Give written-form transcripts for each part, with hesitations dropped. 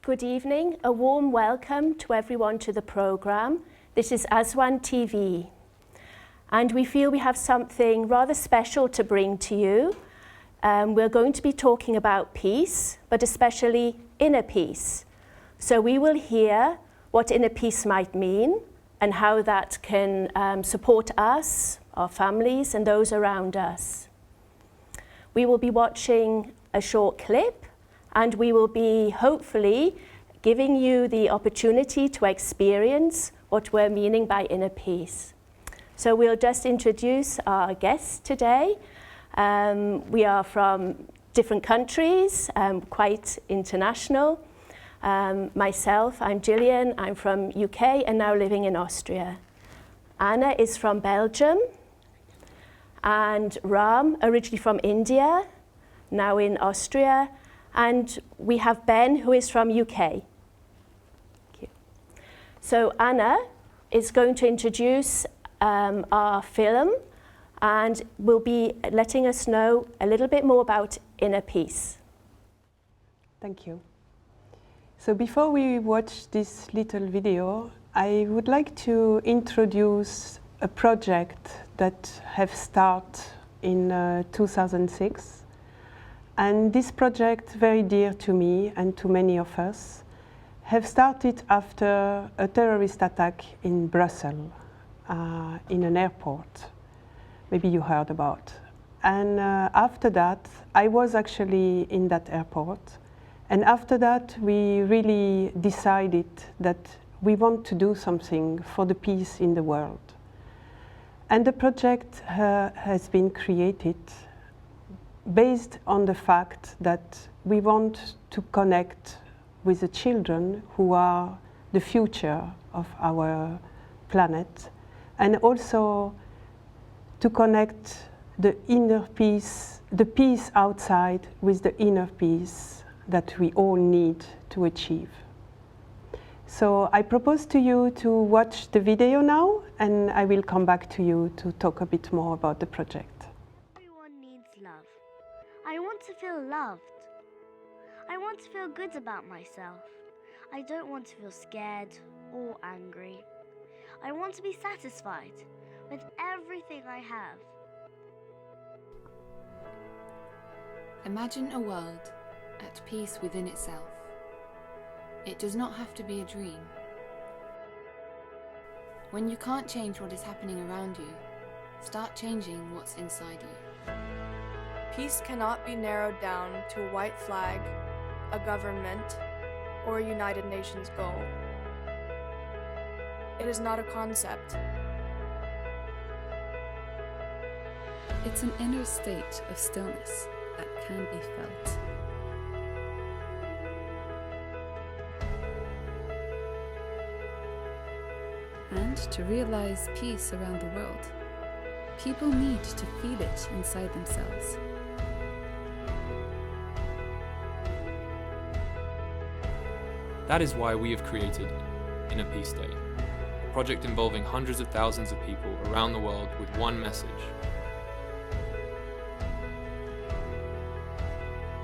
Good evening, a warm welcome to everyone to the programme. This is Aswan TV, and we feel we have something rather special to bring to you. We're going to be talking about peace, but especially inner peace. So we will hear what inner peace might mean and how that can support us, our families, and those around us. We will be watching a short clip, and we will be hopefully giving you the opportunity to experience what we're meaning by inner peace. So we'll just introduce our guests today. We are from different countries, quite international. Myself, I'm Gillian, I'm from UK and now living in Austria. Anna is from Belgium, and Ram, originally from India, now in Austria. And we have Ben, who is from UK. Thank you. So Anna is going to introduce our film and will be letting us know a little bit more about inner peace. Thank you. So before we watch this little video, I would like to introduce a project that have started in 2006. And this project, very dear to me and to many of us, have started after a terrorist attack in Brussels, in an airport. Maybe you heard about. And after that, I was actually in that airport. And after that, we really decided that we want to do something for the peace in the world. And the project has been created based on the fact that we want to connect with the children who are the future of our planet, and also to connect the inner peace, the peace outside, with the inner peace that we all need to achieve. So I propose to you to watch the video now, and I will come back to you to talk a bit more about the project. I want to feel loved. I want to feel good about myself. I don't want to feel scared or angry. I want to be satisfied with everything I have. Imagine a world at peace within itself. It does not have to be a dream. When you can't change what is happening around you, start changing what's inside you. Peace cannot be narrowed down to a white flag, a government, or a United Nations goal. It is not a concept. It's an inner state of stillness that can be felt. And to realize peace around the world, people need to feel it inside themselves. That is why we have created Inner Peace Day, a project involving hundreds of thousands of people around the world with one message.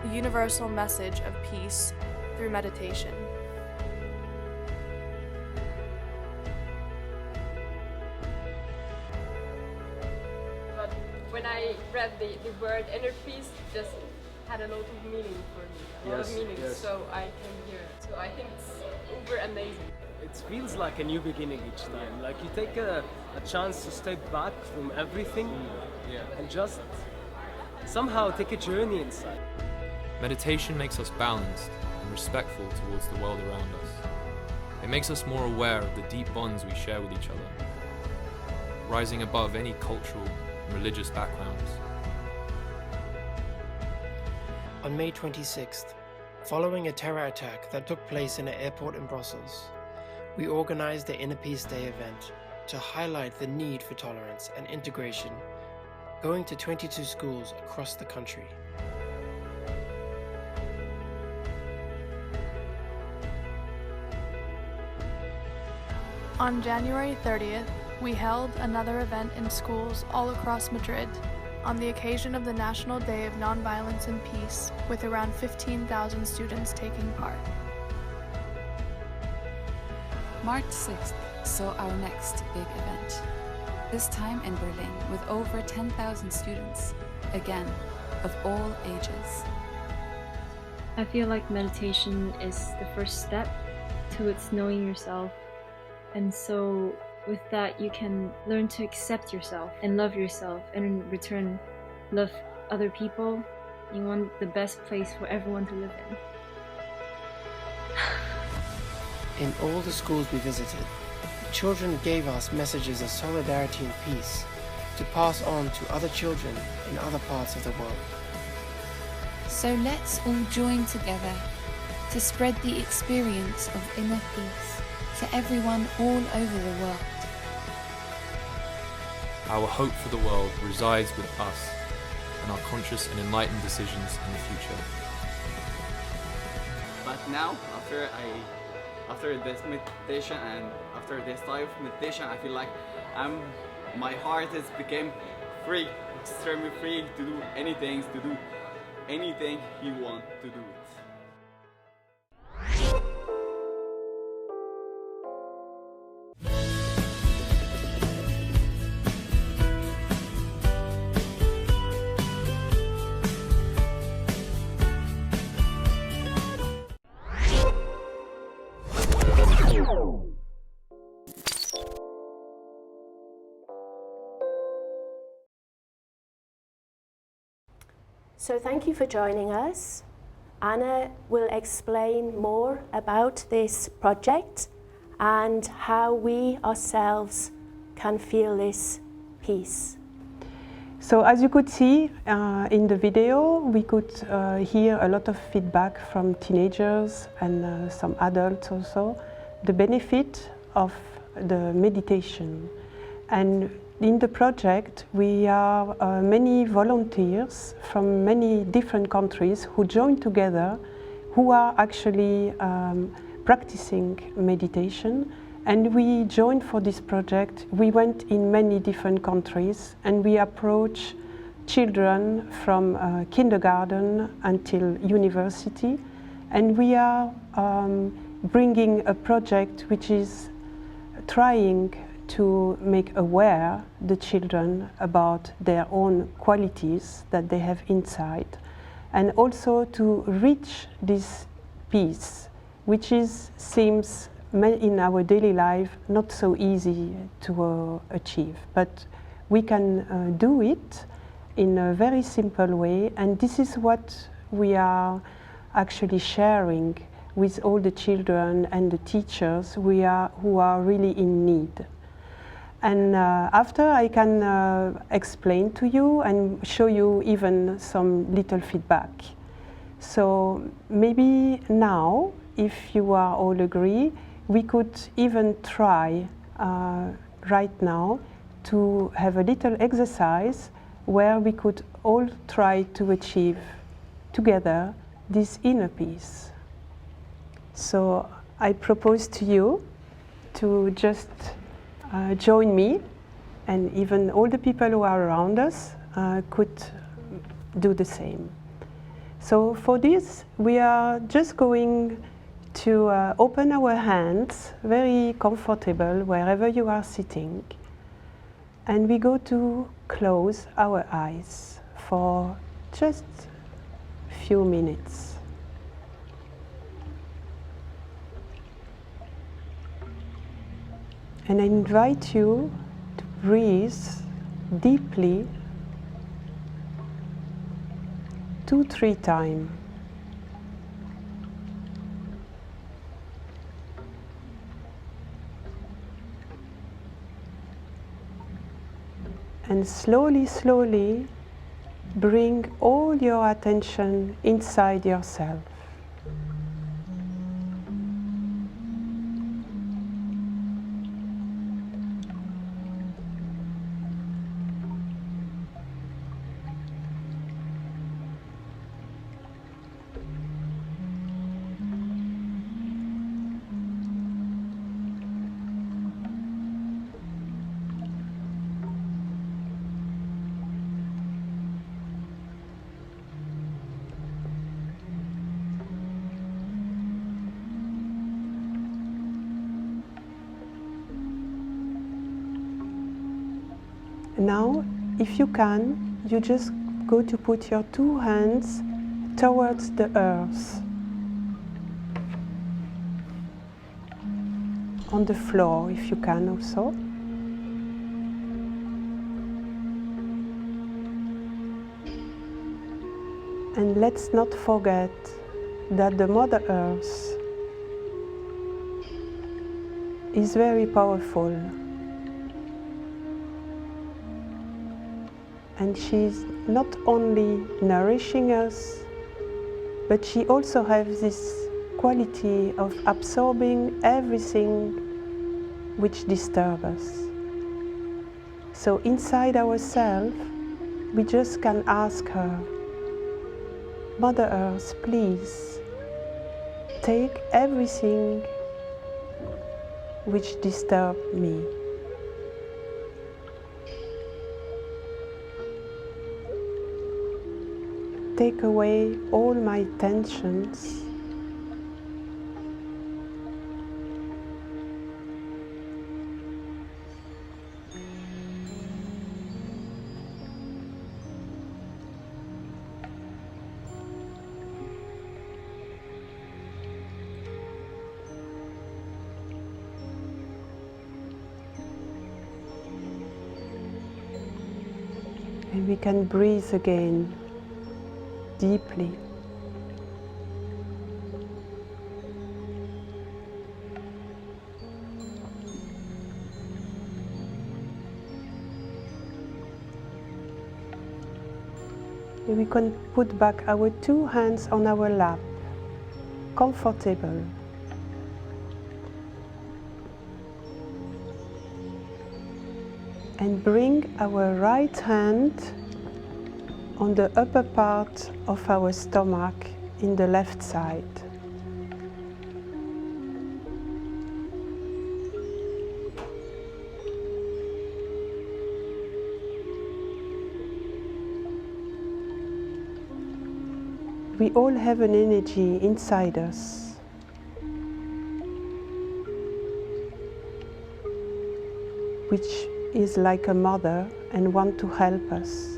The universal message of peace through meditation. But when I read the word inner peace, just had a lot of meaning for me, a lot of meaning, so I came here. So I think it's uber amazing. It feels like a new beginning each time, like you take a chance to step back from everything and just somehow take a journey inside. Meditation makes us balanced and respectful towards the world around us. It makes us more aware of the deep bonds we share with each other, rising above any cultural and religious backgrounds. On May 26th, following a terror attack that took place in an airport in Brussels, we organized the Inner Peace Day event to highlight the need for tolerance and integration, going to 22 schools across the country. On January 30th, we held another event in schools all across Madrid on the occasion of the National Day of Nonviolence and Peace, with around 15,000 students taking part. March 6th saw our next big event. This time in Berlin with over 10,000 students, again, of all ages. I feel like meditation is the first step towards knowing yourself. And so with that, you can learn to accept yourself and love yourself, and in return, love other people. You want the best place for everyone to live in. In all the schools we visited, the children gave us messages of solidarity and peace to pass on to other children in other parts of the world. So let's all join together to spread the experience of inner peace to everyone all over the world. Our hope for the world resides with us and our conscious and enlightened decisions in the future. But now, after this meditation and after this type of meditation, I feel like my heart has become free, extremely free to do anything you want to do it. So thank you for joining us. Anna will explain more about this project and how we ourselves can feel this peace. So as you could see in the video, we could hear a lot of feedback from teenagers and some adults also, the benefit of the meditation. And in the project, we are many volunteers from many different countries who join together, who are actually practicing meditation. And we joined for this project. We went in many different countries and we approach children from kindergarten until university. And we are bringing a project which is trying to make aware the children about their own qualities that they have inside, and also to reach this peace, which seems in our daily life not so easy to achieve. But we can do it in a very simple way, and this is what we are actually sharing with all the children and the teachers who are really in need. And after I can explain to you and show you even some little feedback. So maybe now, if you are all agree, we could even try right now to have a little exercise where we could all try to achieve together this inner peace. So I propose to you to just join me, and even all the people who are around us could do the same. So for this, we are just going to open our hands, very comfortable wherever you are sitting, and we go to close our eyes for just a few minutes. And I invite you to breathe deeply 2-3 times. And slowly, slowly bring all your attention inside yourself. Now, if you can, you just go to put your two hands towards the earth, on the floor if you can also. And let's not forget that the Mother Earth is very powerful, and she's not only nourishing us, but she also has this quality of absorbing everything which disturbs us. So inside ourselves, we just can ask her, Mother Earth, please take everything which disturbs me. Take away all my tensions. And we can breathe again deeply. And we can put back our two hands on our lap, comfortable. And bring our right hand on the upper part of our stomach in the left side. We all have an energy inside us. Which is like a mother and want to help us.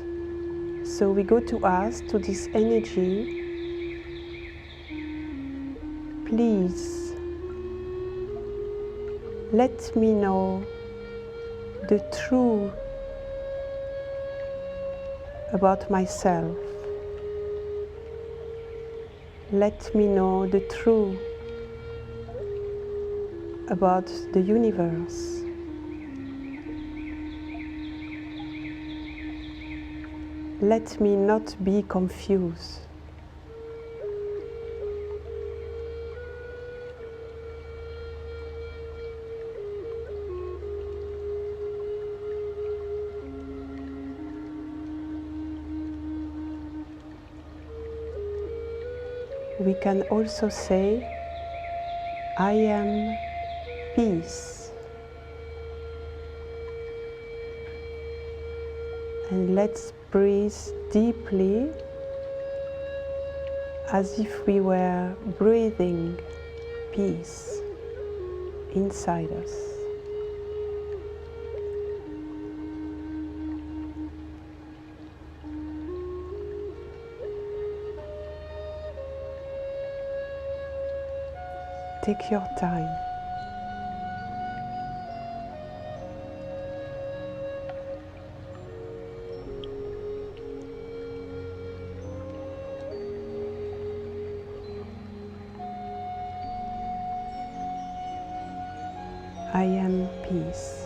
So we go to ask to this energy, please let me know the truth about myself. Let me know the truth about the universe. Let me not be confused. We can also say, I am peace. And let's breathe deeply as if we were breathing peace inside us. Take your time. I am peace.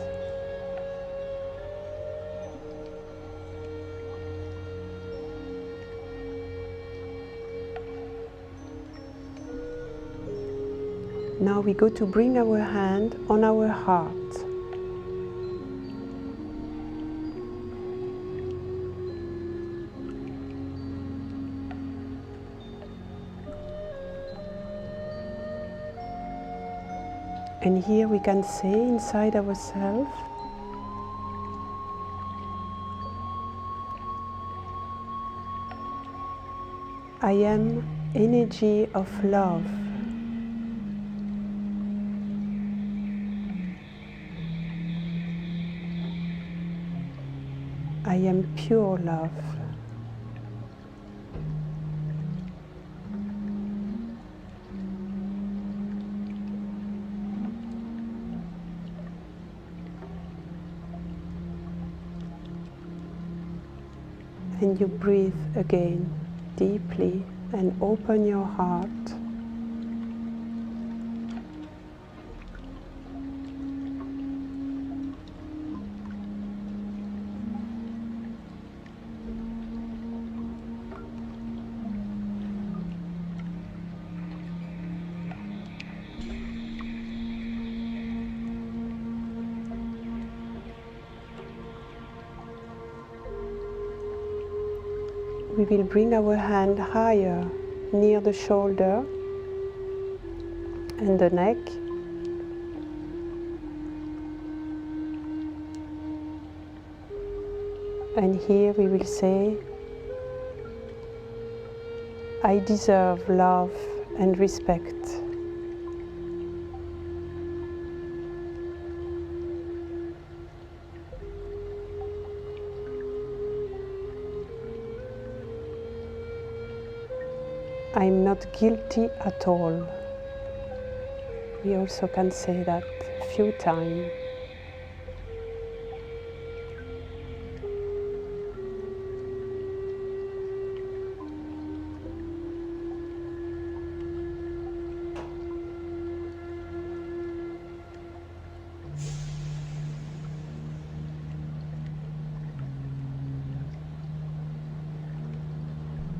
Now we go to bring our hand on our heart. And here we can say inside ourselves, I am energy of love. I am pure love. And you breathe again deeply and open your heart. We will bring our hand higher, near the shoulder and the neck. And here we will say, I deserve love and respect. I'm not guilty at all. We also can say that a few times.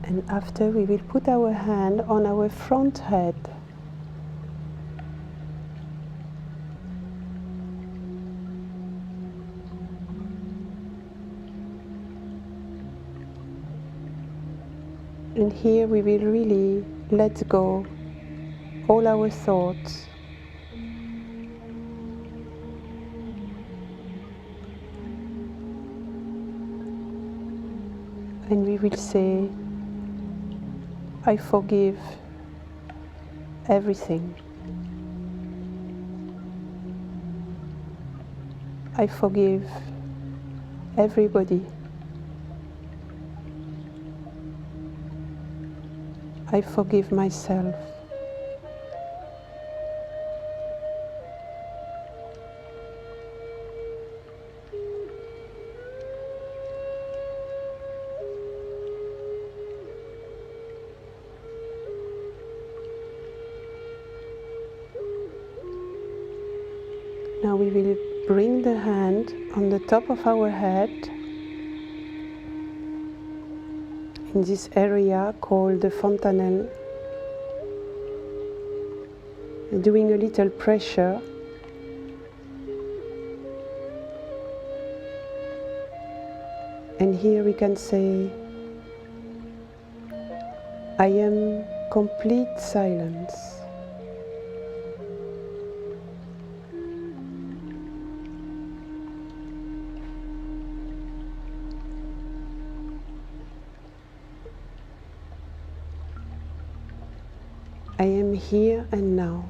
And after, we will put our hand on our front head. And here we will really let go all our thoughts. And we will say, I forgive everything. I forgive everybody. I forgive myself. Now we will bring the hand on the top of our head in this area called the fontanelle, doing a little pressure. And here we can say, I am complete silence. I am here and now.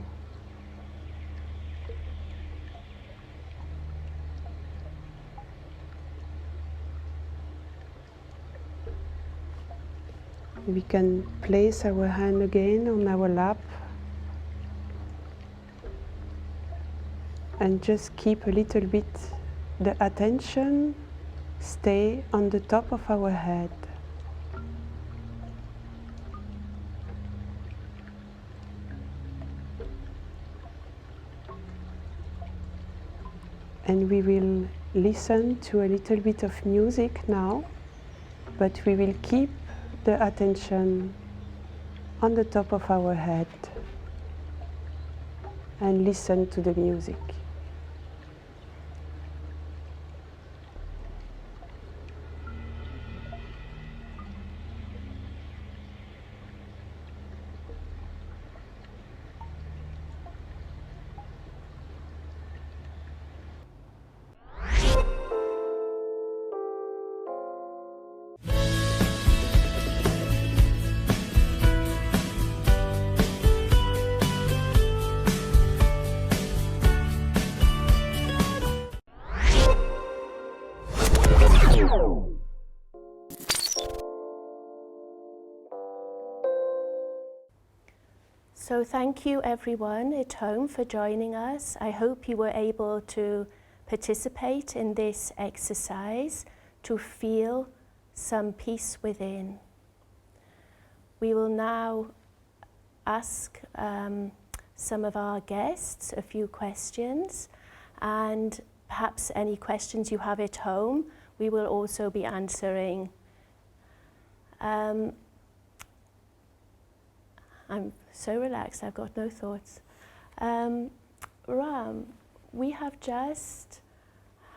We can place our hand again on our lap and just keep a little bit the attention stay on the top of our head. And we will listen to a little bit of music now, but we will keep the attention on the top of our head and listen to the music. So thank you everyone at home for joining us. I hope you were able to participate in this exercise to feel some peace within. We will now ask some of our guests a few questions, and perhaps any questions you have at home we will also be answering. I'm so relaxed, I've got no thoughts. Ram, we have just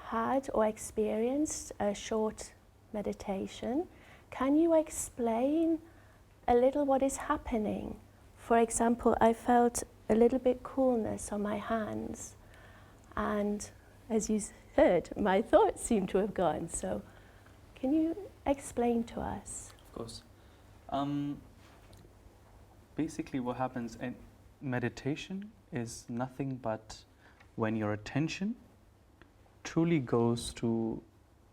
had or experienced a short meditation. Can you explain a little what is happening? For example, I felt a little bit coolness on my hands, and as you heard, my thoughts seem to have gone. So can you explain to us? Of course. Basically what happens in meditation is nothing but when your attention truly goes to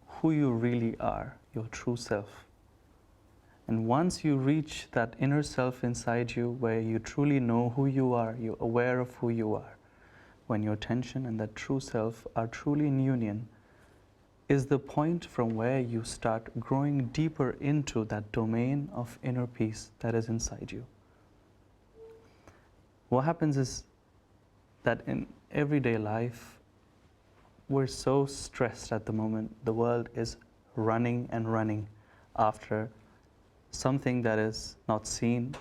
who you really are, your true self. And once you reach that inner self inside you where you truly know who you are, you're aware of who you are, when your attention and that true self are truly in union, is the point from where you start growing deeper into that domain of inner peace that is inside you. What happens is that in everyday life, we're so stressed at the moment. The world is running and running after something that is not seen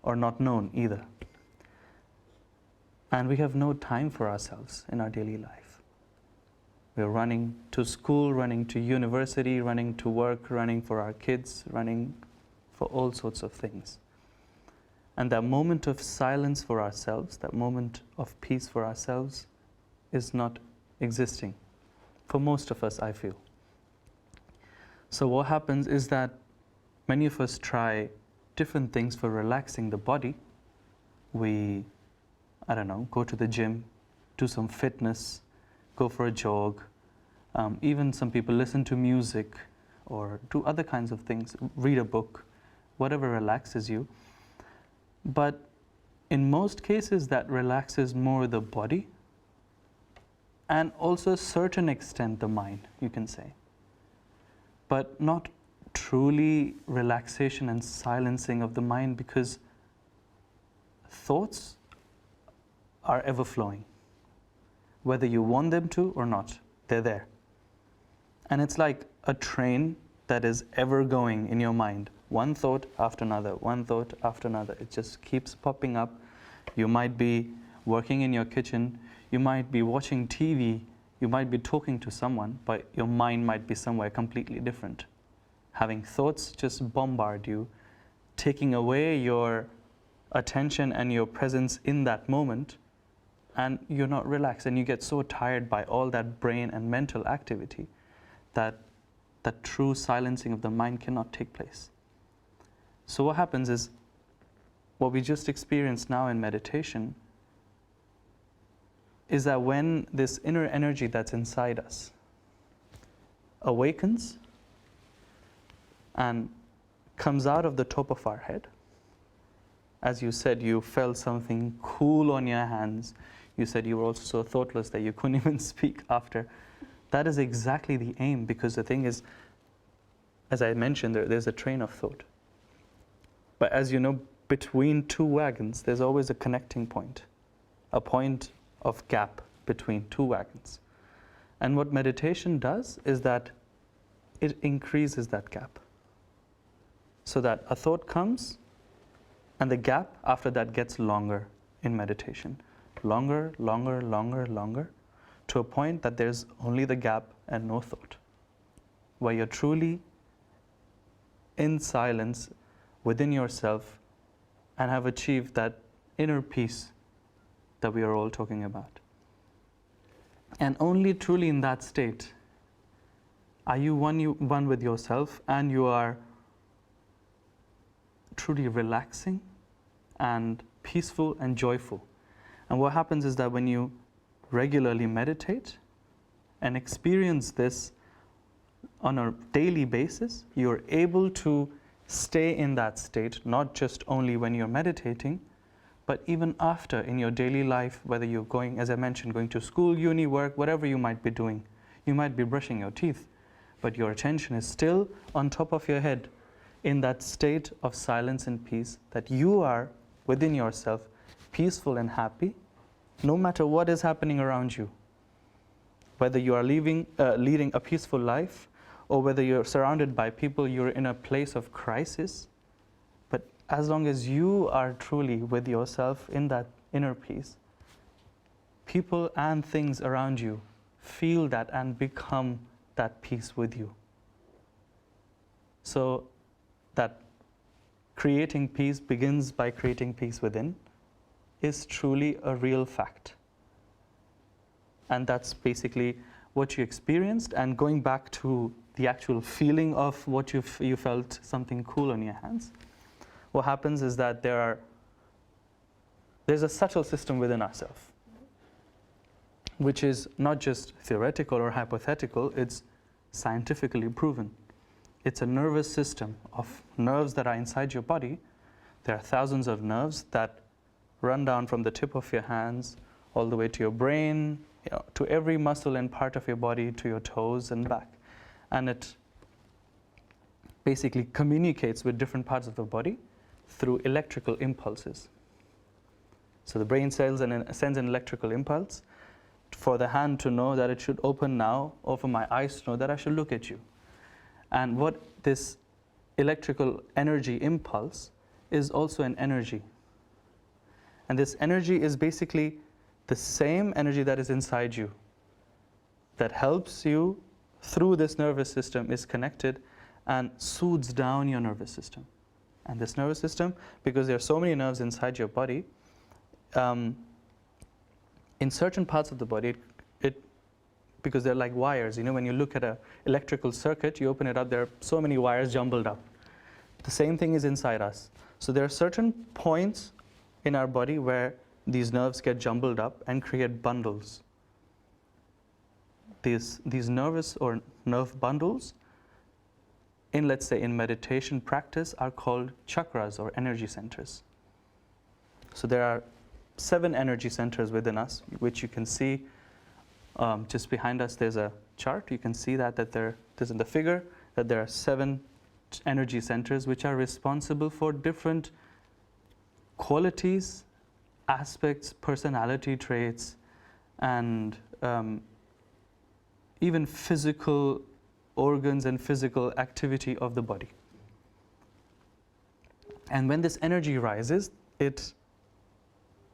or not known either. And we have no time for ourselves in our daily life. We're running to school, running to university, running to work, running for our kids, running for all sorts of things. And that moment of silence for ourselves, that moment of peace for ourselves, is not existing for most of us, I feel. So what happens is that many of us try different things for relaxing the body. We, I don't know, go to the gym, do some fitness, go for a jog. Even some people listen to music or do other kinds of things, read a book, whatever relaxes you. But in most cases, that relaxes more the body and also a certain extent the mind, you can say. But not truly relaxation and silencing of the mind, because thoughts are ever flowing. Whether you want them to or not, they're there. And it's like a train that is ever going in your mind. One thought after another, one thought after another. It just keeps popping up. You might be working in your kitchen, you might be watching TV, you might be talking to someone, but your mind might be somewhere completely different. Having thoughts just bombard you, taking away your attention and your presence in that moment, and you're not relaxed, and you get so tired by all that brain and mental activity that that true silencing of the mind cannot take place. So what happens is, what we just experienced now in meditation is that when this inner energy that's inside us awakens and comes out of the top of our head, as you said, you felt something cool on your hands. You said you were also so thoughtless that you couldn't even speak after. That is exactly the aim, because the thing is, as I mentioned, there's a train of thought. But as you know, between two wagons, there's always a connecting point, a point of gap between two wagons. And what meditation does is that it increases that gap. So that a thought comes, and the gap after that gets longer in meditation. Longer, longer, longer, longer, to a point that there's only the gap and no thought, where you're truly in silence within yourself and have achieved that inner peace that we are all talking about. And only truly in that state are you one with yourself, and you are truly relaxing and peaceful and joyful. And what happens is that when you regularly meditate and experience this on a daily basis, you're able to stay in that state, not just only when you're meditating, But even after, in your daily life, whether you're going, as I mentioned, going to school, uni, work, whatever you might be doing, you might be brushing your teeth, but your attention is still on top of your head in that state of silence and peace, that you are within yourself, peaceful and happy, no matter what is happening around you. Whether you are leading a peaceful life, or whether you're surrounded by people, you're in a place of crisis, but as long as you are truly with yourself in that inner peace, people and things around you feel that and become that peace with you. So that creating peace begins by creating peace within is truly a real fact. And that's basically what you experienced. And going back to the actual feeling of what you felt something cool on your hands, what happens is that there's a subtle system within ourselves, which is not just theoretical or hypothetical, it's scientifically proven. It's a nervous system of nerves that are inside your body. There are thousands of nerves that run down from the tip of your hands all the way to your brain, to every muscle and part of your body, to your toes and back. And it basically communicates with different parts of the body through electrical impulses. So the brain sends an electrical impulse for the hand to know that it should open now, or for my eyes to know that I should look at you. And what this electrical energy impulse is also an energy. And this energy is basically the same energy that is inside you, that helps you through this nervous system, is connected and soothes down your nervous system. And this nervous system, because there are so many nerves inside your body, in certain parts of the body, because they're like wires. When you look at an electrical circuit, you open it up, there are so many wires jumbled up. The same thing is inside us. So there are certain points in our body where these nerves get jumbled up and create bundles. These nervous or nerve bundles, let's say in meditation practice, are called chakras or energy centers. So there are 7 energy centers within us, which you can see just behind us. There's a chart. You can see that there's in the figure that there are 7 energy centers which are responsible for different qualities, aspects, personality traits, and even physical organs and physical activity of the body. And when this energy rises, it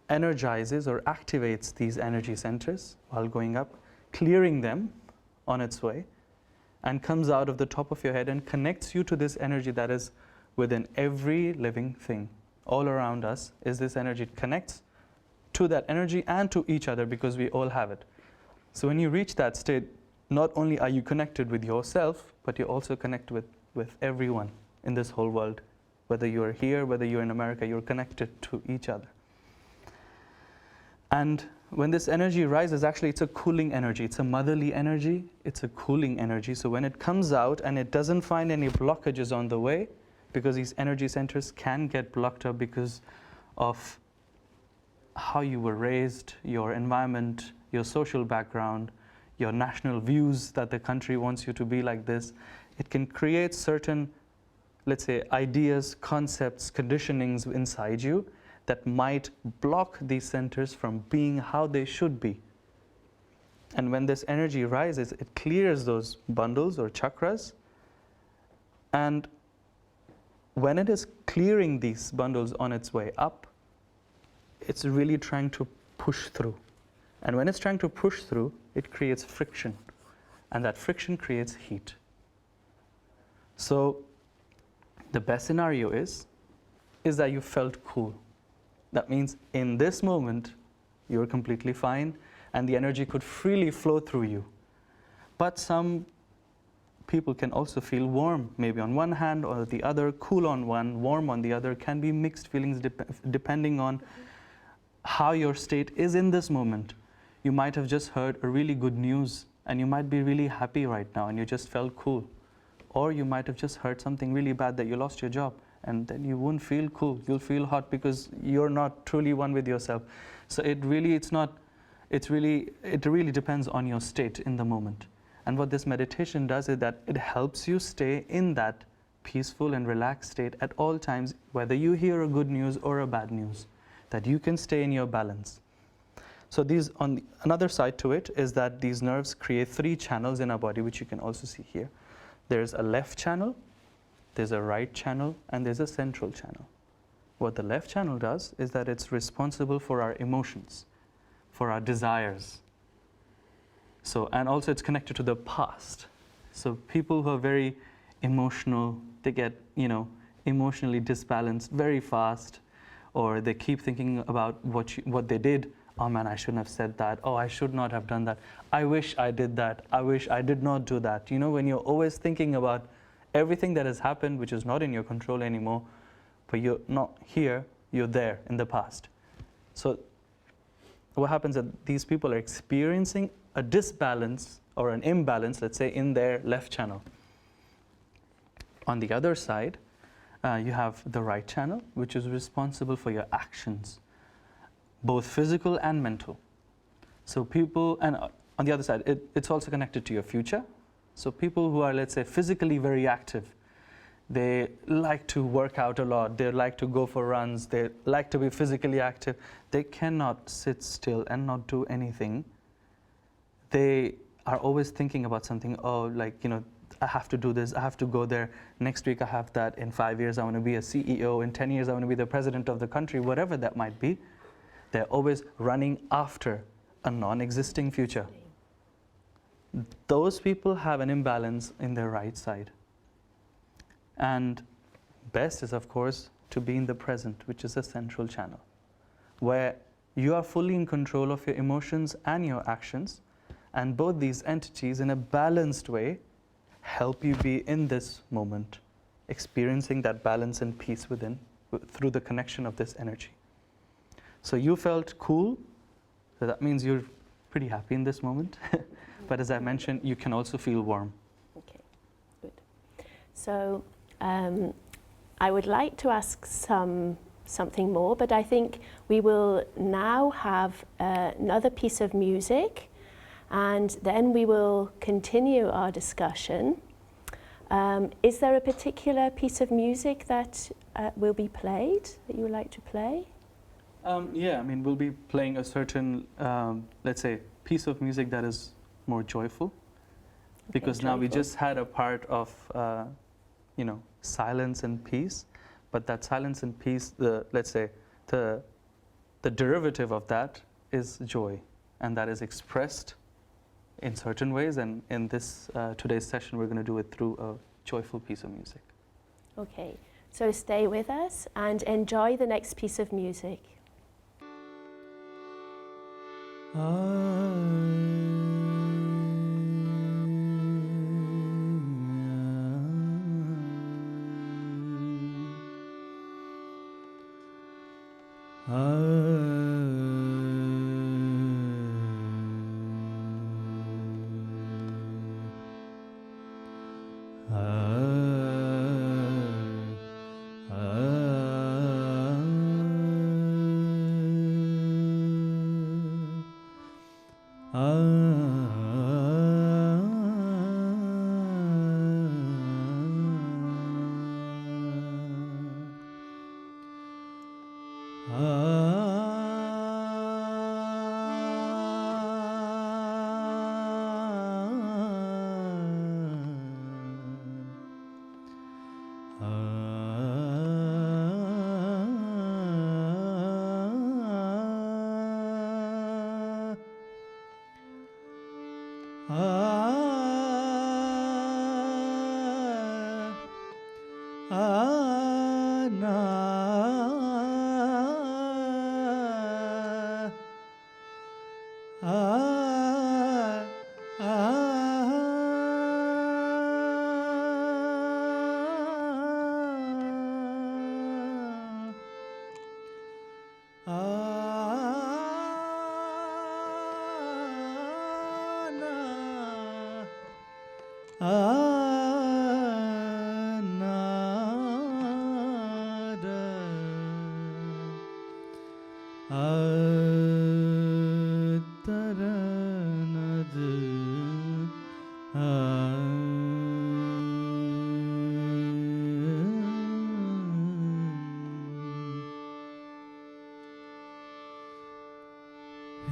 energizes or activates these energy centers while going up, clearing them on its way, and comes out of the top of your head and connects you to this energy that is within every living thing. All around us is this energy. It connects to that energy and to each other because we all have it. So when you reach that state, not only are you connected with yourself, but you also connect with everyone in this whole world. Whether you're here, whether you're in America, you're connected to each other. And when this energy rises, actually it's a cooling energy. It's a motherly energy. It's a cooling energy. So when it comes out and it doesn't find any blockages on the way, because these energy centers can get blocked up because of how you were raised, your environment, your social background, your national views that the country wants you to be like this. It can create certain, let's say, ideas, concepts, conditionings inside you that might block these centers from being how they should be. And when this energy rises, it clears those bundles or chakras. And when it is clearing these bundles on its way up, it's really trying to push through. And when it's trying to push through, it creates friction. And that friction creates heat. So the best scenario is that you felt cool. That means in this moment, you're completely fine, and the energy could freely flow through you. But some people can also feel warm, maybe on one hand or the other, cool on one, warm on the other. Can be mixed feelings depending on how your state is in this moment. You might have just heard a really good news, and you might be really happy right now, and you just felt cool. Or you might have just heard something really bad, that you lost your job, and then you won't feel cool. You'll feel hot because you're not truly one with yourself. So it really depends on your state in the moment. And what this meditation does is that it helps you stay in that peaceful and relaxed state at all times, whether you hear a good news or a bad news, that you can stay in your balance. So another side to it is that these nerves create 3 channels in our body, which you can also see here. There's a left channel, there's a right channel, and there's a central channel. What the left channel does is that it's responsible for our emotions, for our desires. So, and also it's connected to the past. So people who are very emotional, they get, emotionally disbalanced very fast, or they keep thinking about what they did. Oh man, I shouldn't have said that. Oh, I should not have done that. I wish I did that. I wish I did not do that. When you're always thinking about everything that has happened, which is not in your control anymore, but you're not here, you're there in the past. So what happens is that these people are experiencing a disbalance or an imbalance, let's say, in their left channel. On the other side, you have the right channel, which is responsible for your actions, both physical and mental. So people, and on the other side, it's also connected to your future. So people who are, let's say, physically very active, they like to work out a lot, they like to go for runs, they like to be physically active. They cannot sit still and not do anything. They are always thinking about something. I have to do this, I have to go there, next week I have that, in 5 years I want to be a CEO, in 10 years I want to be the president of the country, whatever that might be. They're always running after a non-existing future. Those people have an imbalance in their right side. And best is, of course, to be in the present, which is a central channel, where you are fully in control of your emotions and your actions, and both these entities, in a balanced way, help you be in this moment, experiencing that balance and peace within, through the connection of this energy. So you felt cool, so that means you're pretty happy in this moment. But as I mentioned, you can also feel warm. Okay, good. So I would like to ask something more, but I think we will now have another piece of music, and then we will continue our discussion. Is there a particular piece of music that will be played, that you would like to play? We'll be playing a certain, let's say, piece of music that is more joyful, because now we just had a part of, silence and peace, but that silence and peace, let's say, the derivative of that is joy, and that is expressed in certain ways, and in this today's session we're going to do it through a joyful piece of music. Okay, so stay with us and enjoy the next piece of music.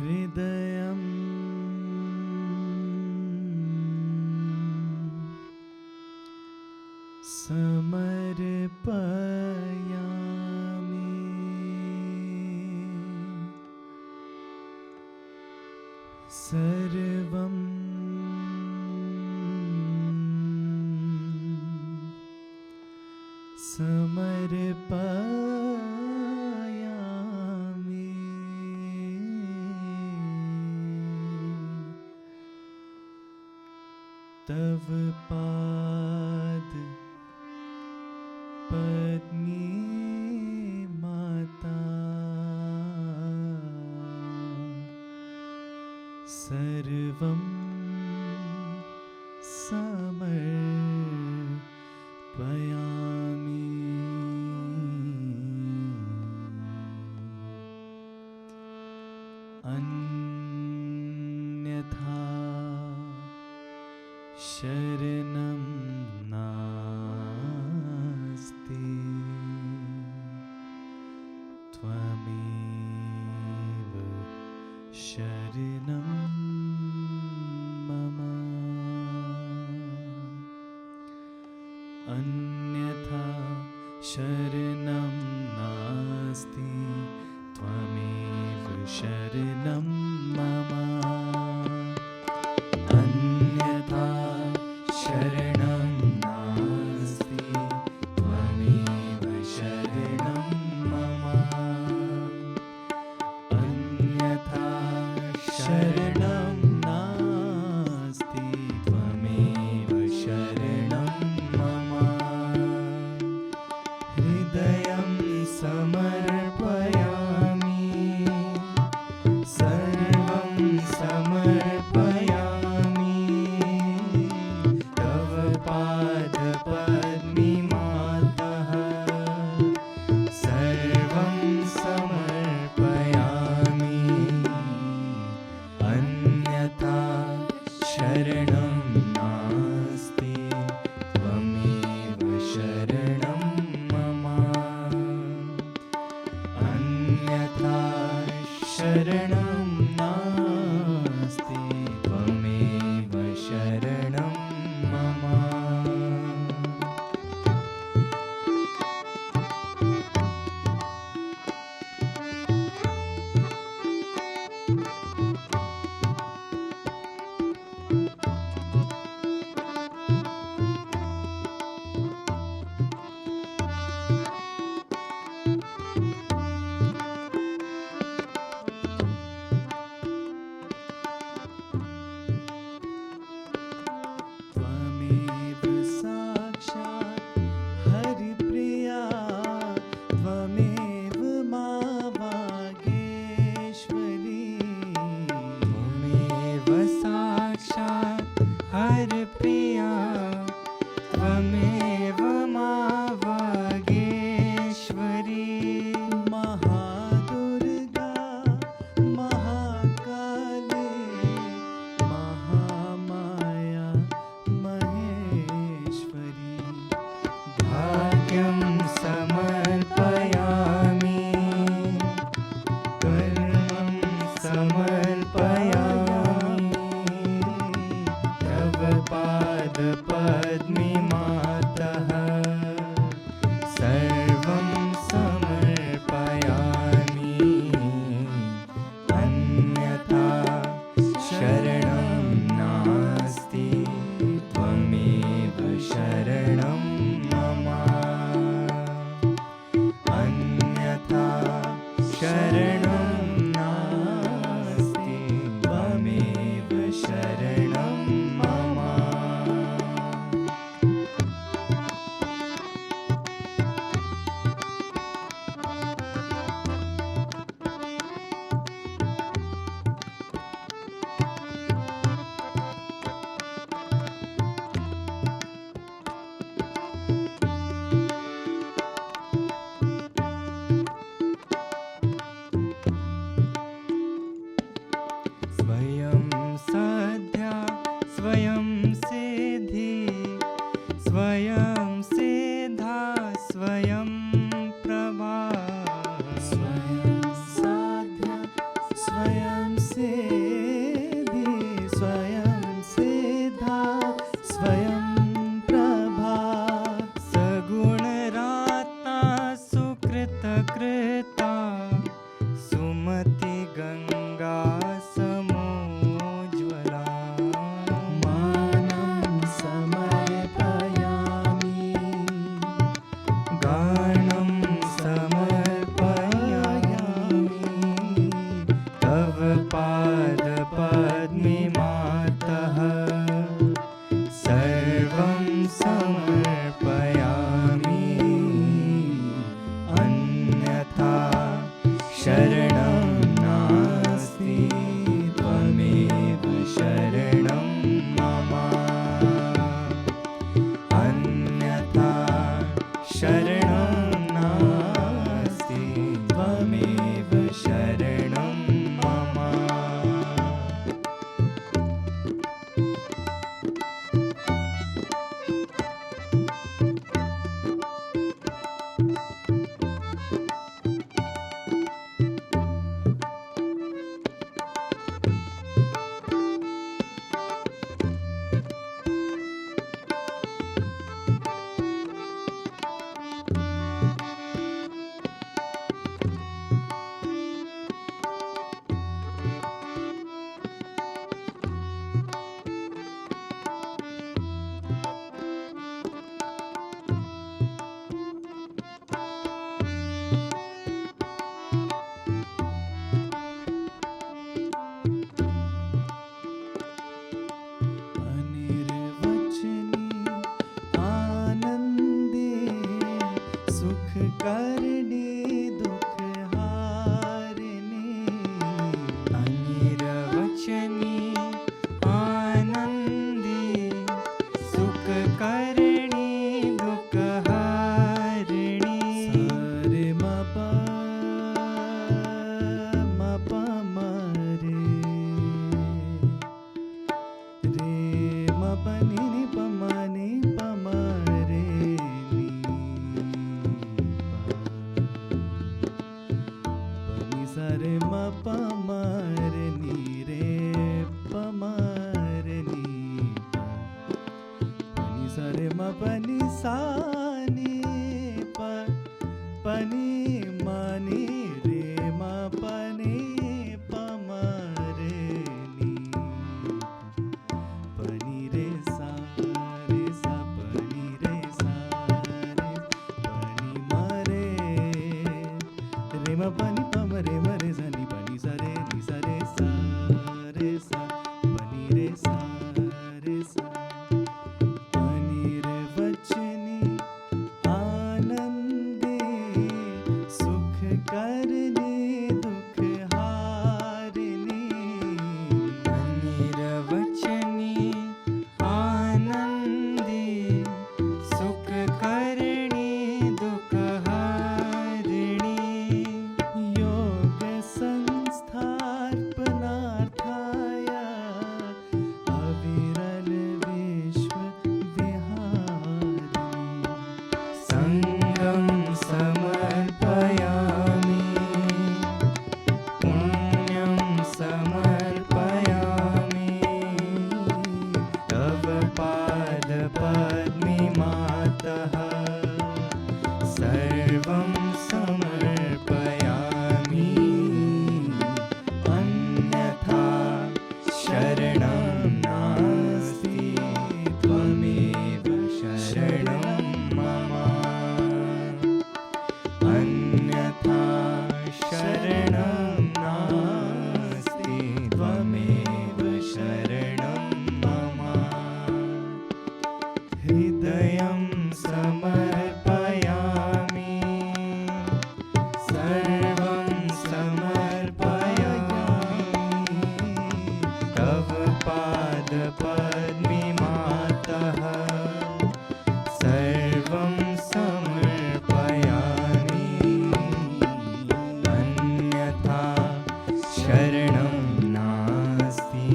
हृदयं समर्पयामि सर्वं समर्पयामि तव पाद पद्मी माता सर्वं समर्पयामि अन्यथा शरणं नास्ति त्वमेव शरणं मम अन्यथा शरणं नास्ति त्वमेव शरणं मम अन्यथा शरणं नास्ति त्वमेव शरणं मम अन्यथा शरणं नास्ति त्वमेव शरणं मम हृदयं समर्पयामि सर्वं समर्पयामि तव पादपद्मी मातः सर्वं समर्पयामि अन्यथा शरणं नास्ति त्वमेव शरणं मम अन्यथा शरणं नास्ति त्वमेव शरणं मम त्वमेव साक्षात् हरिप्रिया त्वमेव मा वागेश्वरी त्वमेव साक्षात् हरिप्रिया त्वमेव मा वागेश्वरी महादुर्गा महाकाली महामाया महेश्वरी भाग्यं समर्पयामि कर्मं समर्पयामि तव पादपद्मी मातः सर्वं समर्पयामि अन्यथा शरणं नास्ति त्वमेव शरणं मम अन्यथा शरणं नास्ति त्वमेव शरणं मम करने दुख हारने अनिर्वचनी आनंदी सुख करने दुख हारने सारे मपा मरे रे मपनी नि पमाने पमारे नी पनी सारे मपा मारे नी रे पमारे नी पनी सारे मपनी सानी पनी मानी रे मपनी पमारे नी पनी रे सा पनी रे सा पनी मारे रे म पनी पम रे मरे सा नि सा रे सा पनी रे सा पनी रे वचनी आनंदे सुख करने दुख हारने अनिर्वचनी आनंदे सुख करने दुख हारने योग संस्थापनार्थाय अविरल विश्व विहारिणे संगम समर्पयामि पुण्यं समर्पयामि तव पादपद्मे मातः सर्वं समर्पयामि अन्यथा शरणं नास्ति त्वमेव शरणं मम अन्यथा शरणं नास्ति त्वमेव शरणं मम हृदयं समर्पयामि सर्वं समर्पयामि तव पादपद्मे मातः सर्वं समर्पयामि अन्यथा शरणं नास्ति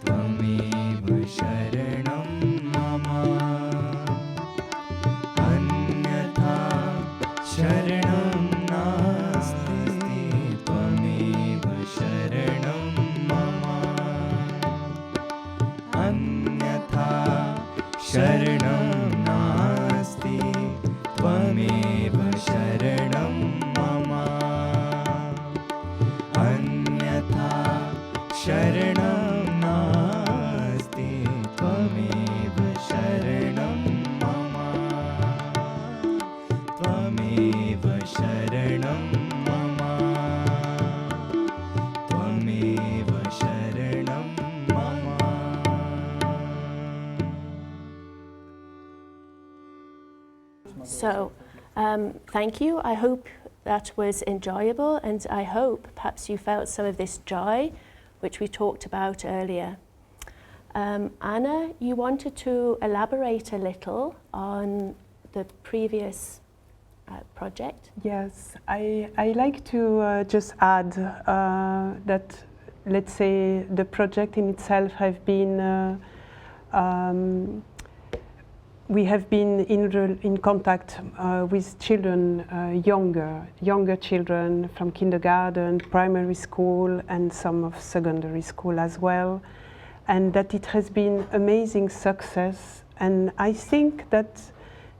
त्वमेव शरणं मम अन्यथा शरणं नास्ति त्वमेव शरणं मम अन्यथा शरणं नास्ति त्वमेव शरणं मम अन्यथा शरणं नास्ति त्वमेव शरणं मम त्वमेव शरणं मम त्वमेव शरणं मम So, thank you. I hope that was enjoyable, and I hope perhaps you felt some of this joy, which we talked about earlier. Anna, you wanted to elaborate a little on the previous project? Yes, I like to just add that, let's say, the project in itself have been we have been in contact with children, younger children from kindergarten, primary school, and some of secondary school as well, and that it has been amazing success. And I think that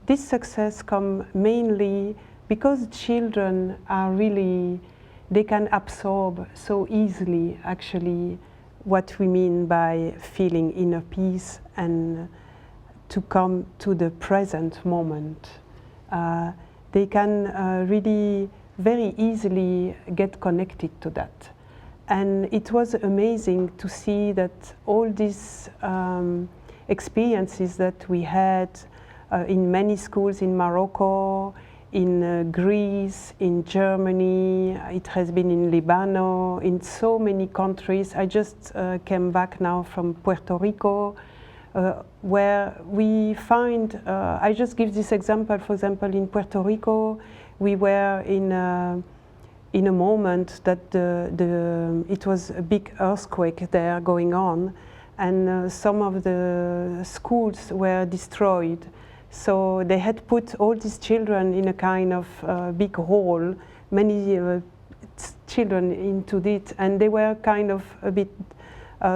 this success comes mainly because children are really, they can absorb so easily actually what we mean by feeling inner peace and to come to the present moment. They can really very easily get connected to that. And it was amazing to see that all these experiences that we had in many schools in Morocco, in Greece, in Germany, it has been in Lebanon, in so many countries. I just came back now from Puerto Rico, where we find, I just give this example, for example, in Puerto Rico, we were in a moment that it was a big earthquake there going on, and some of the schools were destroyed. So they had put all these children in a kind of big hall, many children into it, and they were kind of a bit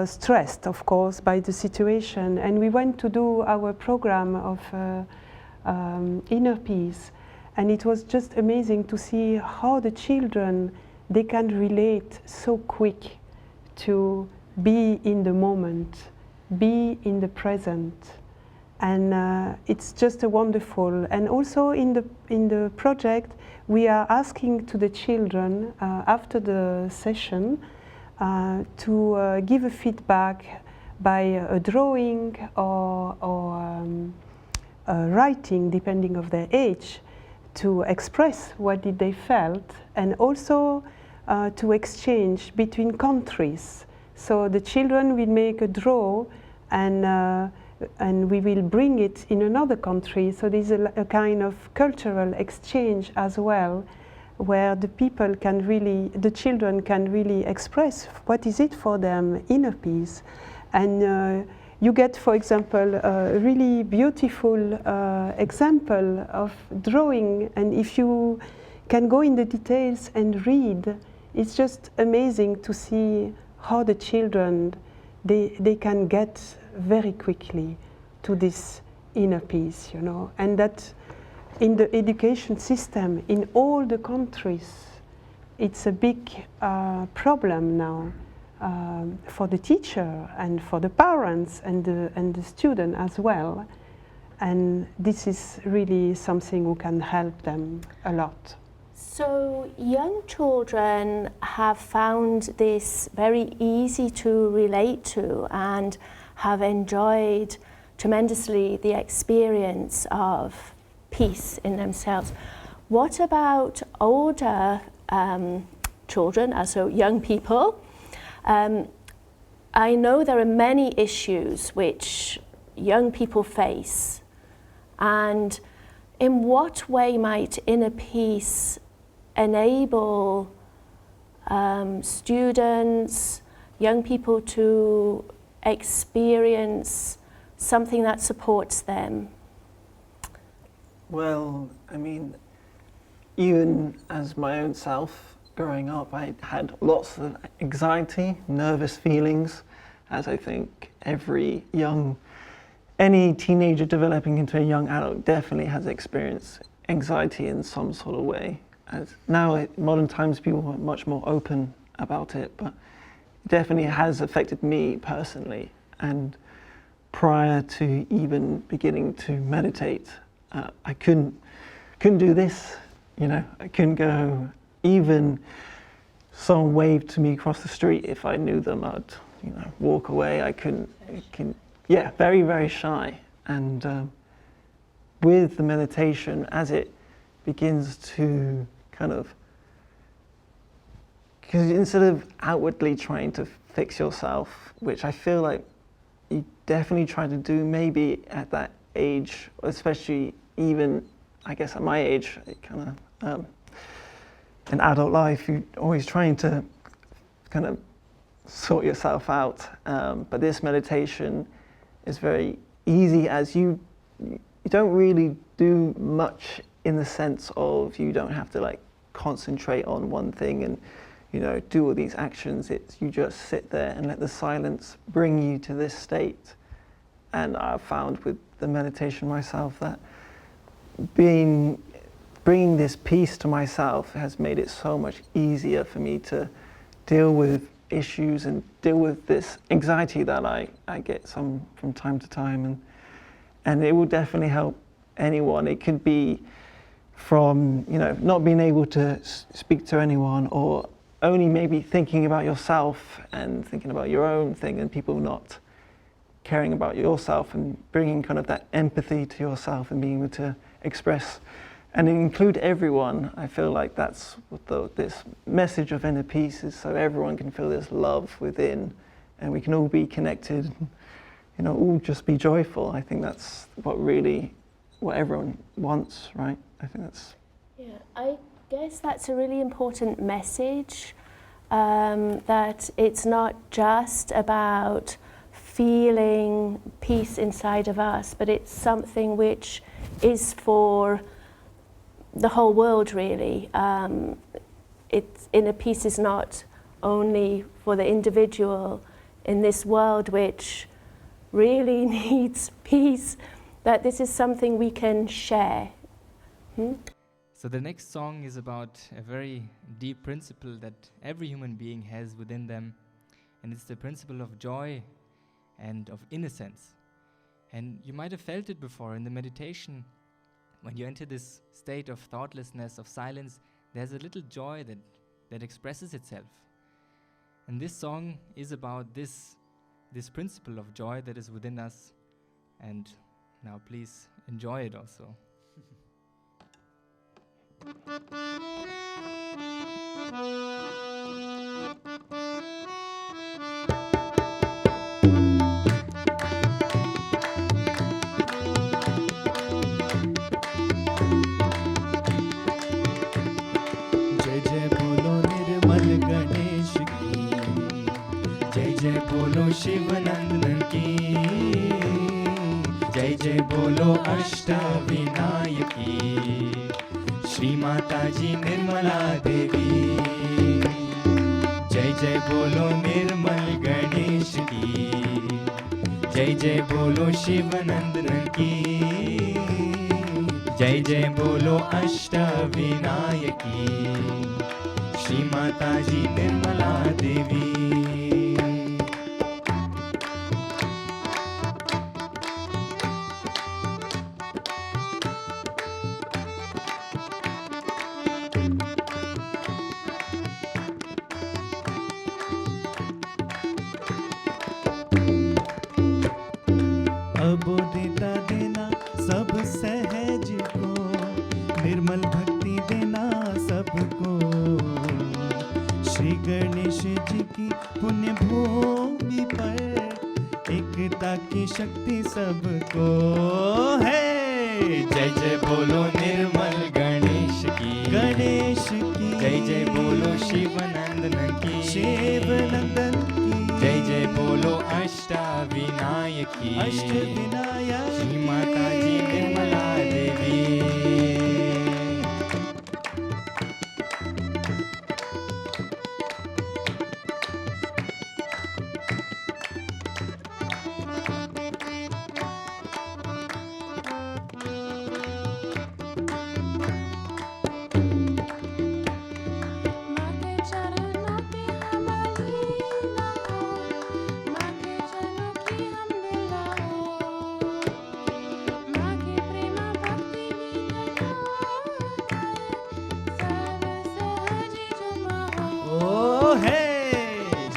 stressed, of course, by the situation. And we went to do our program of Inner Peace, and it was just amazing to see how the children, they can relate so quick to be in the moment, be in the present. And it's just a wonderful. And also in the project, we are asking to the children after the session to give a feedback by a drawing or writing, depending of their age, to express what did they felt, and also to exchange between countries. So the children will make a draw, and we will bring it in another country. So there's a kind of cultural exchange as well, where the people can really, the children can really express what is it for them, inner peace. And you get, for example, a really beautiful example of drawing, and if you can go in the details and read, it's just amazing to see how the children, they can get very quickly to this inner peace, you know, and that in the education system in all the countries, it's a big problem now for the teacher and for the parents and the student as well. And this is really something who can help them a lot. So young children have found this very easy to relate to and have enjoyed tremendously the experience of peace in themselves. What about older children, also young people? I know there are many issues which young people face, and in what way might inner peace enable students, young people to experience something that supports them? Well, I mean, even as my own self, growing up, I had lots of anxiety, nervous feelings, as I think any teenager developing into a young adult definitely has experienced anxiety in some sort of way. As now, in modern times, people are much more open about it, but it definitely has affected me personally. And prior to even beginning to meditate, I couldn't do this, you know. I couldn't go, even someone waved to me across the street, if I knew them, I'd, you know, walk away. I couldn't, yeah, very, very shy. And with the meditation, as it begins to kind of, because instead of outwardly trying to fix yourself, which I feel like you definitely try to do maybe at that age, especially even, I guess at my age, kind of in adult life, you're always trying to kind of sort yourself out. But this meditation is very easy, as you don't really do much in the sense of you don't have to like concentrate on one thing and, you know, do all these actions. It's you just sit there and let the silence bring you to this state. And I've found with the meditation myself that bringing this peace to myself has made it so much easier for me to deal with issues and deal with this anxiety that I get from time to time. And it will definitely help anyone. It could be from, you know, not being able to speak to anyone, or only maybe thinking about yourself and thinking about your own thing, and people not caring about yourself, and bringing kind of that empathy to yourself and being able to express and include everyone. I feel like that's what this message of inner peace is, so everyone can feel this love within, and we can all be connected, you know, all just be joyful. I think that's what everyone wants, right? I think that's... Yeah, I guess that's a really important message, that it's not just about feeling peace inside of us, but it's something which is for the whole world, really. Inner peace is not only for the individual in this world which really needs peace, that this is something we can share. So the next song is about a very deep principle that every human being has within them, and it's the principle of joy and of innocence. And you might have felt it before in the meditation. When you enter this state of thoughtlessness, of silence, there's a little joy that expresses itself. And this song is about this principle of joy that is within us. And now please enjoy it also. जय जय बोलो निर्मल गणेश की, जय जय बोलो शिव नंदन की, जय जय बोलो अष्टविनायकी श्री माता जी निर्मला देवी। जय जय बोलो निर्मल गणेश की, जय जय बोलो शिव नंदन की, जय जय बोलो अष्टविनायकी श्री माता जी निर्मला देवी। अबोधिता देना सब सहज को, निर्मल भक्ति देना सबको, श्री गणेश जी की पुण्य भूमि पर एकता की शक्ति सबको है। जय जय बोलो निर्मल गणेश की, गणेश की, जय जय बोलो शिव नंदन की, शिव नंदन की, जय जय बोलो अष्टविनायकी, अष्टविनायक श्री माता जी निर्मला देवी।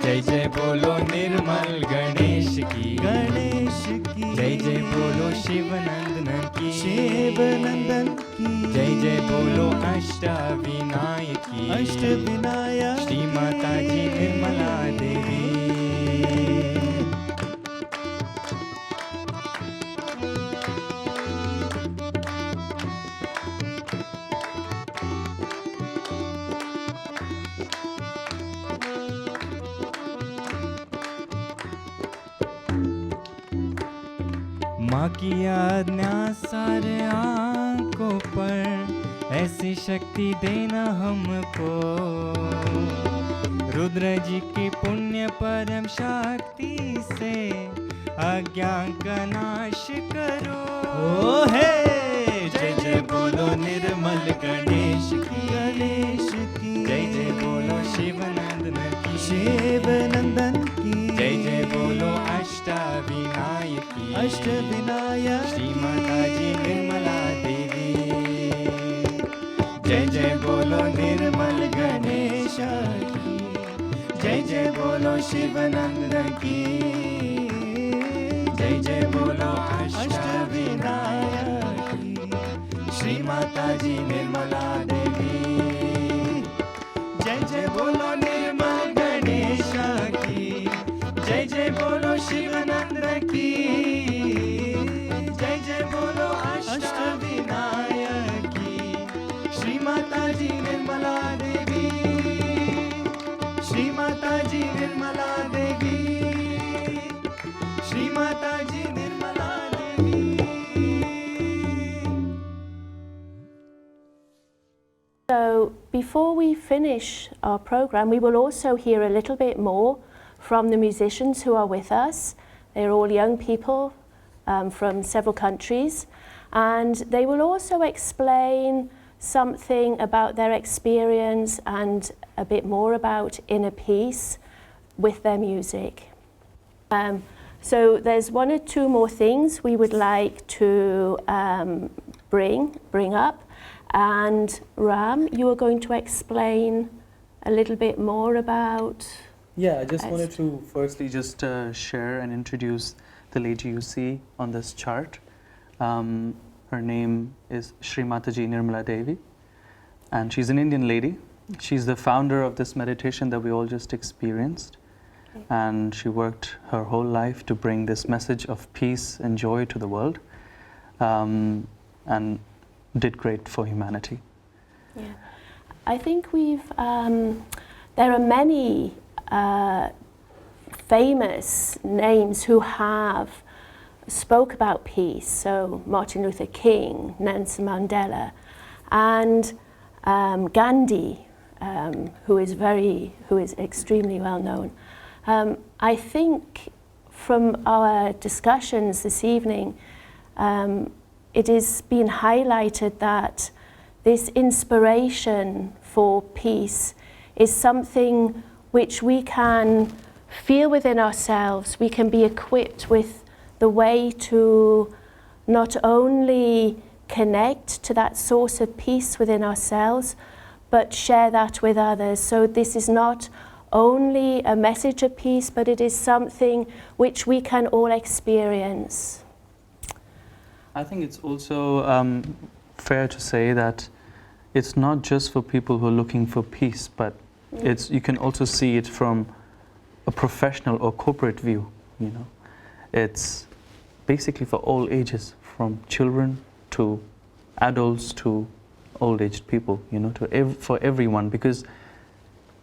जय जय बोलो निर्मल गणेश की, गणेश की, जय जय बोलो शिव नंदन की, शिव नंदन की, जय जय बोलो अष्टविनायकी, अष्टविनायक श्री माता जी निर्मला देवी। माँ की आज्ञा सारे आँखों पर, ऐसी शक्ति देना हमको, रुद्र जी की पुण्य परम शक्ति से अज्ञा का नाश करो। ओ है जय जय बोलो निर्मल गणेश की, गणेश की, जय जय बोलो शिव नंदन की, शिव नंदन की, जय जय बोलो अष्टविनायकी, अष्टविनायक श्री माता जी निर्मला देवी। जय जय बोलो निर्मल गणेश की, जय जय बोलो शिव नंदन की, जय जय बोलो अष्टविनायक श्री माता जी before we finish our program, we will also hear a little bit more from the musicians who are with us. They're all young people from several countries, and they will also explain something about their experience and a bit more about inner peace with their music. So there's one or two more things we would like to bring up, and Ram, you are going to explain a little bit more about. Yeah, I just wanted to firstly just share and introduce the lady you see on this chart. Her name is Sri Mataji Nirmala Devi, and she's an Indian lady. She's the founder of this meditation that we all just experienced, and she worked her whole life to bring this message of peace and joy to the world, and did great for humanity. Yeah. I think we've, there are many famous names who have spoke about peace. So Martin Luther King, Nelson Mandela, and Gandhi, who is extremely well known. I think from our discussions this evening, it has been highlighted that this inspiration for peace is something which we can feel within ourselves. We can be equipped with the way to not only connect to that source of peace within ourselves, but share that with others. So this is not only a message of peace, but it is something which we can all experience. I think it's also fair to say that it's not just for people who are looking for peace, but you can also see it from a professional or corporate view. You know, it's basically for all ages, from children to adults to old-aged people. You know, for everyone, because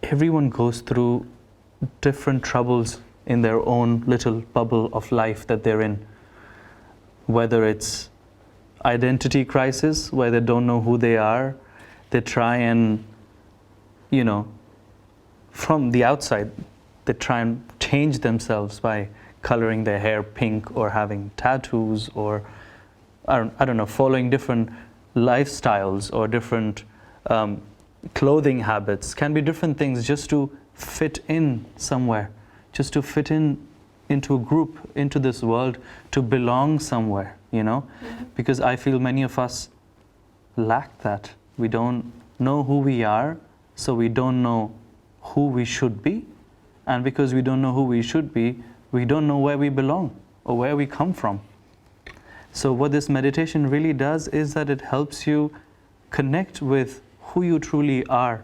everyone goes through different troubles in their own little bubble of life that they're in. Whether it's identity crisis, where they don't know who they are, they try and, you know, from the outside, they try and change themselves by coloring their hair pink or having tattoos or, I don't know, following different lifestyles or different clothing habits. Can be different things just to fit in somewhere, just to fit into a group, into this world, to belong somewhere, you know? Because I feel many of us lack that. We don't know who we are, so we don't know who we should be. And because we don't know who we should be, we don't know where we belong or where we come from. So what this meditation really does is that it helps you connect with who you truly are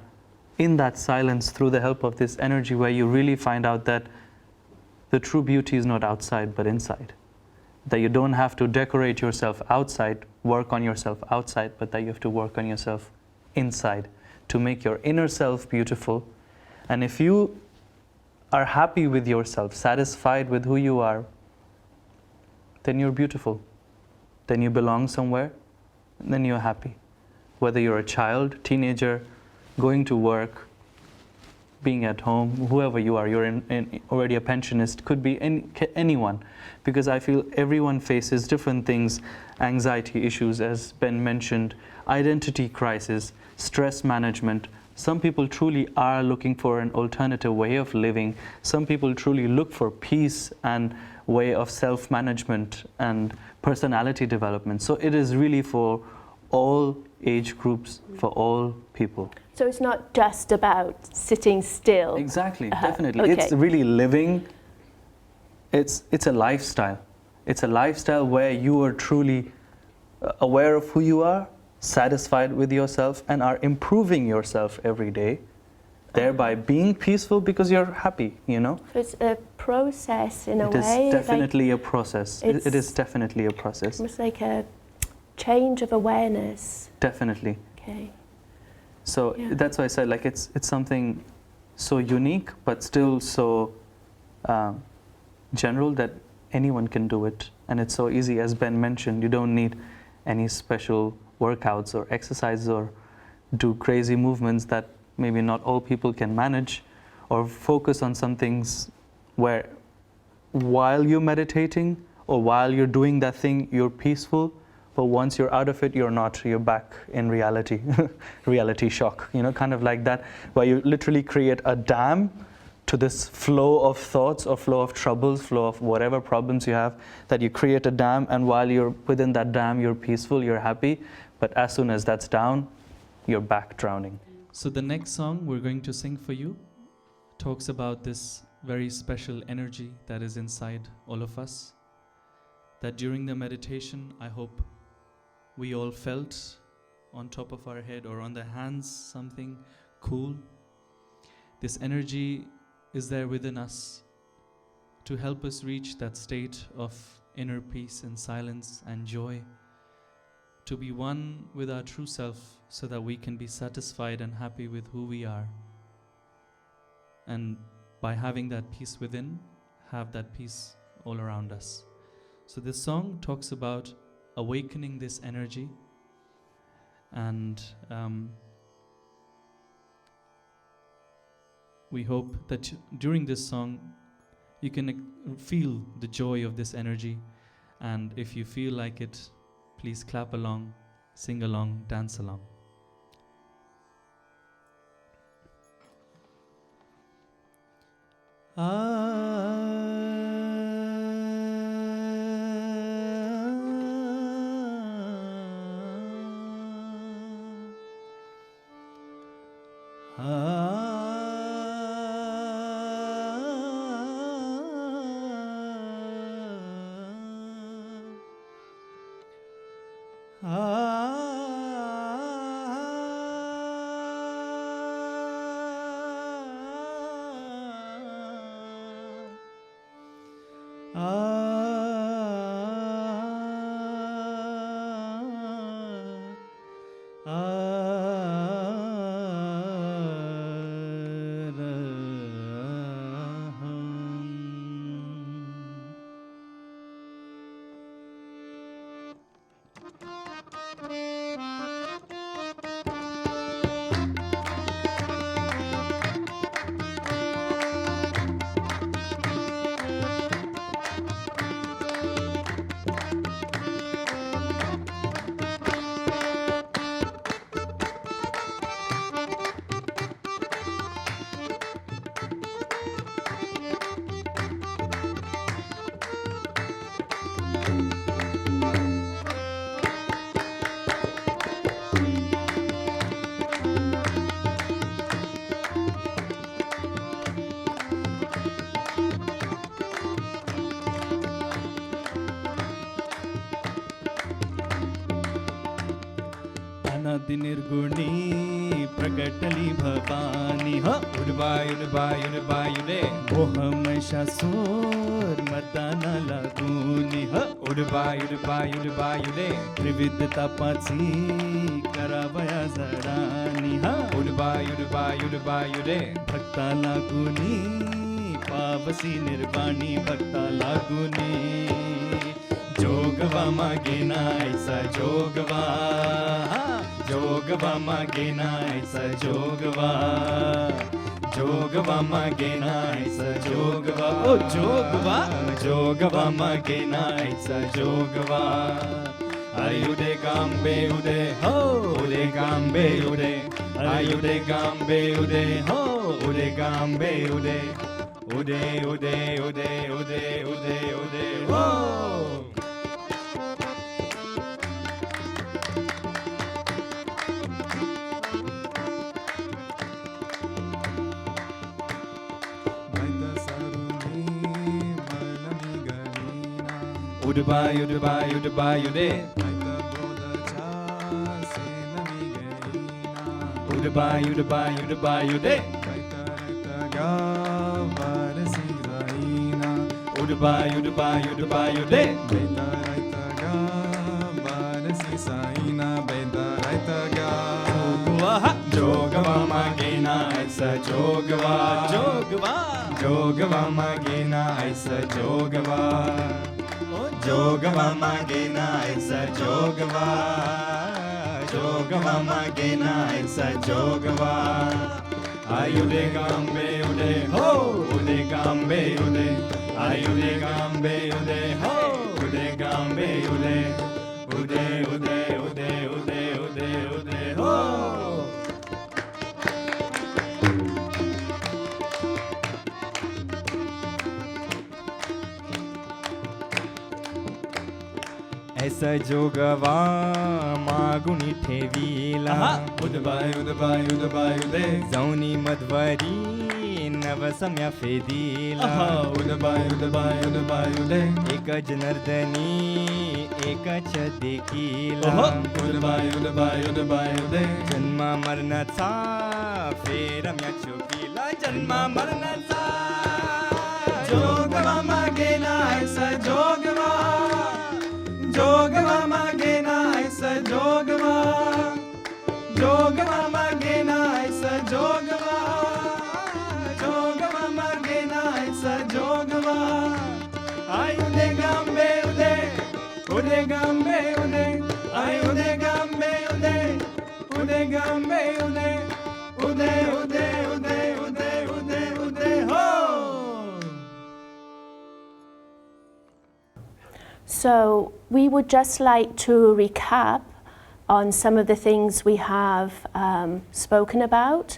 in that silence through the help of this energy, where you really find out that the true beauty is not outside but inside. That you don't have to decorate yourself outside, work on yourself outside, but that you have to work on yourself inside to make your inner self beautiful. And if you are happy with yourself, satisfied with who you are, then you're beautiful. Then you belong somewhere, and then you're happy. Whether you're a child, teenager, going to work, being at home, whoever you are, you're already a pensionist, could be anyone. Because I feel everyone faces different things, anxiety issues, as Ben mentioned, identity crisis, stress management. Some people truly are looking for an alternative way of living. Some people truly look for peace and way of self-management and personality development. So it is really for all age groups, for all people. So it's not just about sitting still. Exactly, definitely. Okay. It's really living. It's a lifestyle. It's a lifestyle where you are truly aware of who you are, satisfied with yourself, and are improving yourself every day, thereby being peaceful because you're happy, you know? So it's a process in a way. It is definitely a process. It is definitely a process. Almost like a change of awareness. Definitely. Okay. So that's why I said, like, it's something so unique, but still so general that anyone can do it. And it's so easy, as Ben mentioned, you don't need any special workouts or exercises or do crazy movements that maybe not all people can manage, or focus on some things where while you're meditating or while you're doing that thing, you're peaceful, but once you're out of it, you're not, you're back in reality, reality shock, kind of like that, where you literally create a dam to this flow of thoughts or flow of troubles, flow of whatever problems you have, that you create a dam, and while you're within that dam, you're peaceful, you're happy, but as soon as that's down, you're back drowning. So the next song we're going to sing for you talks about this very special energy that is inside all of us, that during the meditation, I hope we all felt on top of our head or on the hands something cool. This energy is there within us to help us reach that state of inner peace and silence and joy, to be one with our true self so that we can be satisfied and happy with who we are. And by having that peace within, have that peace all around us. So this song talks about awakening this energy, and we hope that during this song you can feel the joy of this energy, and if you feel like it, please clap along, sing along, dance along. निर्गुणी प्रकटली भवानी उडबायुडे मोहमशासूर मताना लागूनी उडबायुडे त्रिविध तापाची करावया जडानी उडबायुडे भक्ता लागूनी पावसी निर्वाणी भक्ता लागूनी जोगवा मागे नायचा जोगवा जोगवा मागे नायचा जोगवा जोगवा मागे नायचा जोगवा ओ जोगवा जोगवा मागे नायचा जोगवा आयुडे गांबे उदे हो उदे गांबे उदे आयुडे गांबे उदे हो उदे गांबे उदे उदे उदे उदे उदे उदे उदे हो Udabay-ude Udabay-ude Udabay-ude Jogava magena aisa jogava jogava jogava magena aisa jogava jogava magena aisa jogava jogava magena esa jogava ayude gambe ude ho ude gambe ude ayude gambe ude ho ude gambe ude ude ude ude ude ude ude ho ऐसा जोगवा मागुनी ठेवीला उदबाय उदबाय उदबाय उदे जाऊनी मधवारी नवसम्या फेदीला उदबाय उदबाय उदबाय उदे एक जनार्दनी एक देखीला उदबाय उदबाय उदबाय उदे जन्मा मरणाचा फेरम्या चोकीला जन्मा मरणाचा जोगवा मागेना ऐसा जोगवा जोगवा magena ऐसा जोगवा जोगवा magena ऐसा जोगवा जोगवा magena ऐसा जोगवा आयुधे gambe ude gambe ude आयुधे gambe ude gambe ude ude ude ude ude ude ude ho. So we would just like to recap on some of the things we have spoken about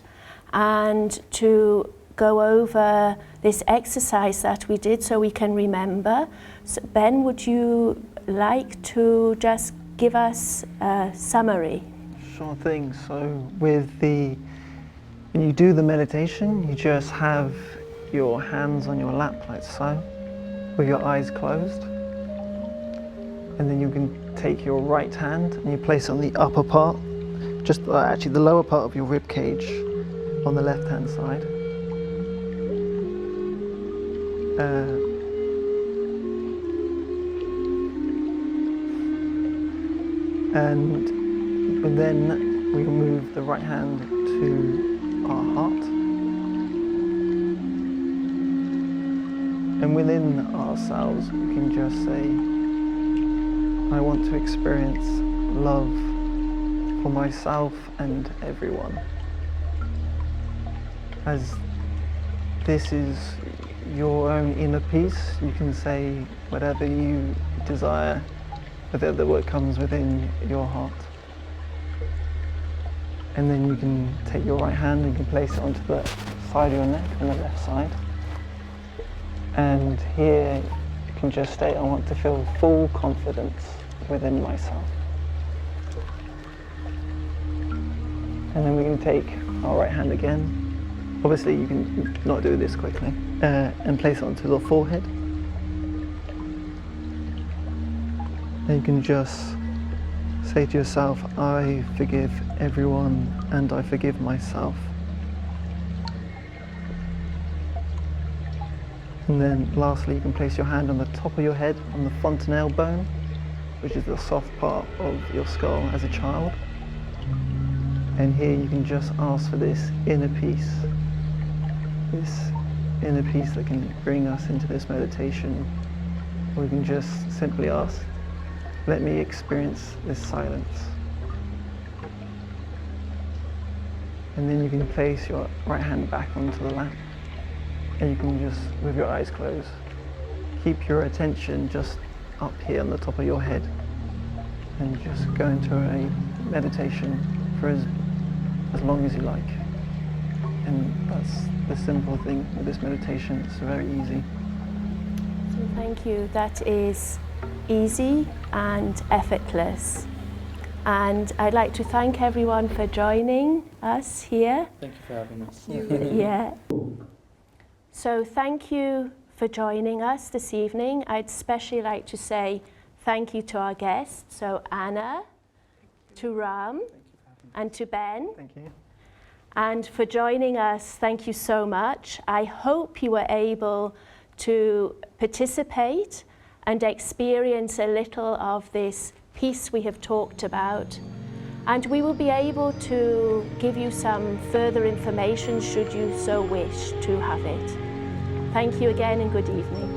and to go over this exercise that we did so we can remember. So Ben, would you like to just give us a summary? Sure thing. So when you do the meditation, you just have your hands on your lap like so, with your eyes closed. And then you can take your right hand and you place it on the upper part, just actually the lower part of your rib cage on the left hand side. And then we move the right hand to our heart. And within ourselves we can just say, I want to experience love for myself and everyone. As this is your own inner peace, you can say whatever you desire, whatever what comes within your heart. And then you can take your right hand and you can place it onto the side of your neck on the left side. And here you can just state, I want to feel full confidence within myself. And then we can take our right hand again. Obviously you can not do this quickly. And place it onto the forehead. And you can just say to yourself, I forgive everyone and I forgive myself. And then lastly, you can place your hand on the top of your head, on the fontanelle bone, which is the soft part of your skull as a child. And here you can just ask for this inner peace that can bring us into this meditation. Or we can just simply ask, let me experience this silence. And then you can place your right hand back onto the lap. And you can just, with your eyes closed, keep your attention just up here on the top of your head. And just go into a meditation for as long as you like. And that's the simple thing with this meditation. It's very easy. So thank you. That is easy and effortless. And I'd like to thank everyone for joining us here. Thank you for having us. Yeah. So thank you for joining us this evening. I'd especially like to say thank you to our guests, so Anna, to Ram, and to Ben. Thank you. And for joining us, thank you so much. I hope you were able to participate and experience a little of this peace we have talked about. And we will be able to give you some further information should you so wish to have it. Thank you again and good evening.